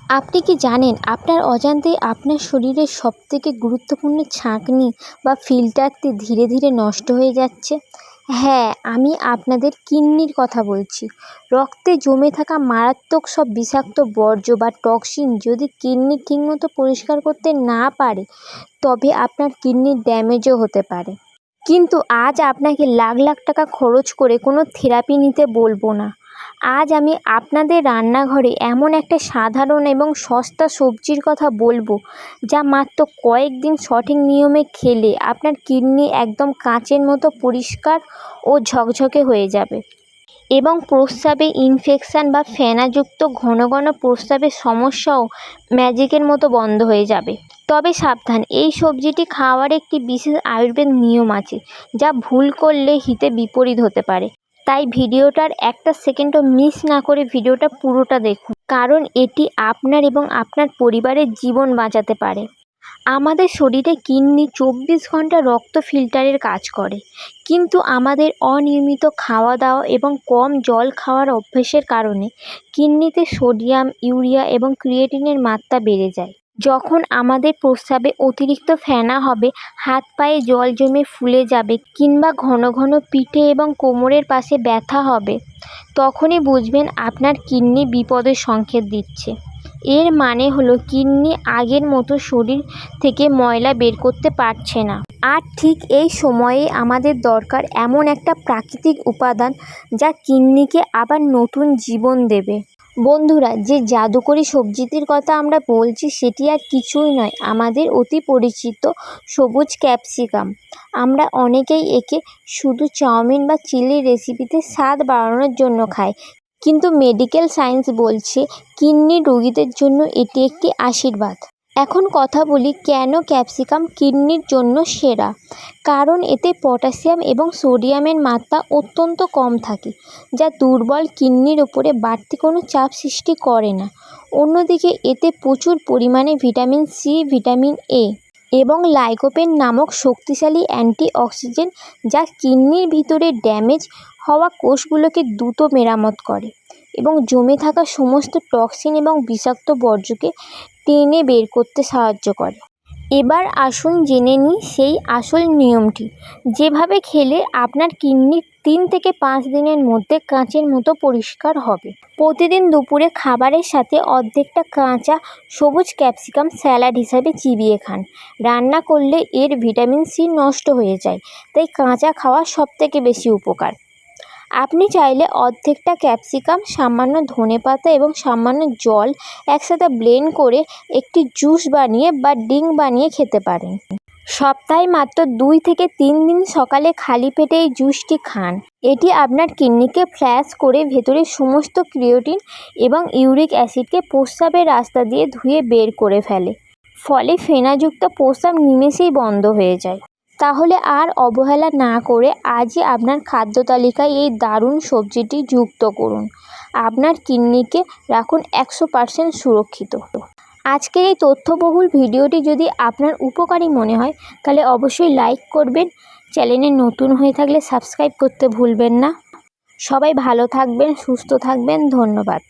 আপনি কি জানেন আপনার অজান্তেই আপনার শরীরের সবথেকে গুরুত্বপূর্ণ ছাঁকনি বা ফিল্টারটি ধীরে ধীরে নষ্ট হয়ে যাচ্ছে? হ্যাঁ, আমি আপনাদের কিডনির কথা বলছি। রক্তে জমে থাকা মারাত্মক সব বিষাক্ত বর্জ্য বা টক্সিন যদি কিডনি ঠিকমতো পরিষ্কার করতে না পারে, তবে আপনার কিডনির ড্যামেজও হতে পারে। কিন্তু আজ আপনাকে লাখ লাখ টাকা খরচ করে কোনো থেরাপি নিতে বলবো না। আজ আমি আপনাদের রান্নাঘরে এমন একটা সাধারণ এবং সস্তা সবজির কথা বলবো, যা মাত্র কয়েকদিন সঠিক নিয়মে খেলে আপনার কিডনি একদম কাঁচের মতো পরিষ্কার ও ঝকঝকে হয়ে যাবে এবং প্রস্রাবে ইনফেকশান বা ফেনাযুক্ত ঘন ঘন প্রস্রাবের সমস্যাও ম্যাজিকের মতো বন্ধ হয়ে যাবে। তবে সাবধান, এই সবজিটি খাওয়ার একটি বিশেষ আয়ুর্বেদ নিয়ম আছে, যা ভুল করলে হিতে বিপরীত হতে পারে। তাই ভিডিওটার একটা সেকেন্ডও মিস না করে ভিডিওটা পুরোটা দেখুন, কারণ এটি আপনার এবং আপনার পরিবারের জীবন বাঁচাতে পারে। আমাদের শরীরে কিডনি 24 ঘন্টা রক্ত ফিল্টারের কাজ করে, কিন্তু আমাদের অনিয়মিত খাওয়া দাওয়া এবং কম জল খাওয়ার অভ্যেসের কারণে কিডনিতে সোডিয়াম, ইউরিয়া এবং ক্রিয়েটিনের মাত্রা বেড়ে যায়। যখন আমাদের প্রস্রাবে অতিরিক্ত ফেনা হবে, হাত পায়ে জল জমে ফুলে যাবে কিংবা ঘন ঘন পিঠে এবং কোমরের পাশে ব্যথা হবে, তখনই বুঝবেন আপনার কিডনি বিপদের সংকেত দিচ্ছে। এর মানে হলো কিডনি আগের মতো শরীর থেকে ময়লা বের করতে পারছে না। আর ঠিক এই সময়ে আমাদের দরকার এমন একটা প্রাকৃতিক উপাদান, যা কিডনিকে আবার নতুন জীবন দেবে। বন্ধুরা, যে জাদুকরি সবজিটির কথা আমরা বলছি সেটি আর কিছুই নয়, আমাদের অতি পরিচিত সবুজ ক্যাপসিকাম। আমরা অনেকেই একে শুধু চাউমিন বা চিলি রেসিপিতে স্বাদ বাড়ানোর জন্য খাই, কিন্তু মেডিকেল সায়েন্স বলছে কিডনি রোগীদের জন্য এটি একটি আশীর্বাদ। এখন কথা বলি কেন ক্যাপসিকাম কিডনির জন্য সেরা। কারণ এতে পটাশিয়াম এবং সোডিয়ামের মাত্রা অত্যন্ত কম থাকে, যা দুর্বল কিডনির ওপরে বাড়তি কোনো চাপ সৃষ্টি করে না। অন্যদিকে এতে প্রচুর পরিমাণে ভিটামিন সি, ভিটামিন এ এবং লাইকোপেন নামক শক্তিশালী অ্যান্টিঅক্সিডেন্ট, যা কিডনির ভিতরে ড্যামেজ হওয়া কোষগুলোকে দ্রুত মেরামত করে এবং জমে থাকা সমস্ত টক্সিন এবং বিষাক্ত বর্জ্যকে টেনে বের করতে সাহায্য করে। এবার আসুন জেনে নিই সেই আসল নিয়মটি, যেভাবে খেলে আপনার কিডনি 3 থেকে 5 দিনের মধ্যে কাঁচের মতো পরিষ্কার হবে। প্রতিদিন দুপুরে খাবারের সাথে অর্ধেকটা কাঁচা সবুজ ক্যাপসিকাম স্যালাড হিসাবে চিবিয়ে খান। রান্না করলে এর ভিটামিন সি নষ্ট হয়ে যায়, তাই কাঁচা খাওয়া সবথেকে বেশি উপকার। আপনি চাইলে অর্ধেকটা ক্যাপসিকাম, সামান্য ধনেপাতা এবং সামান্য জল একসাথে ব্লেন্ড করে একটি জুস বানিয়ে বা ড্রিঙ্ক বানিয়ে খেতে পারেন। সপ্তাহে মাত্র 2 থেকে 3 দিন সকালে খালি পেটে এই জুসটি খান। এটি আপনার কিডনিকে ফ্লাশ করে ভেতরের সমস্ত ক্রিয়েটিন এবং ইউরিক অ্যাসিডকে প্রস্রাবের রাস্তা দিয়ে ধুয়ে বের করে ফেলে, ফলে ফেনাযুক্ত প্রস্রাব নিমেষেই বন্ধ হয়ে যায়। তাহলে আর অবহেলা না করে আজই আপনার খাদ্য তালিকায় এই দারুণ সবজিটি যুক্ত করুন। আপনার কিডনিকে রাখুন 100% সুরক্ষিত। আজকের এই তথ্যবহুল ভিডিওটি যদি আপনার উপকারী মনে হয়, তাহলে অবশ্যই লাইক করবেন। চ্যানেলে নতুন হয়ে থাকলে সাবস্ক্রাইব করতে ভুলবেন না। সবাই ভালো থাকবেন, সুস্থ থাকবেন। ধন্যবাদ।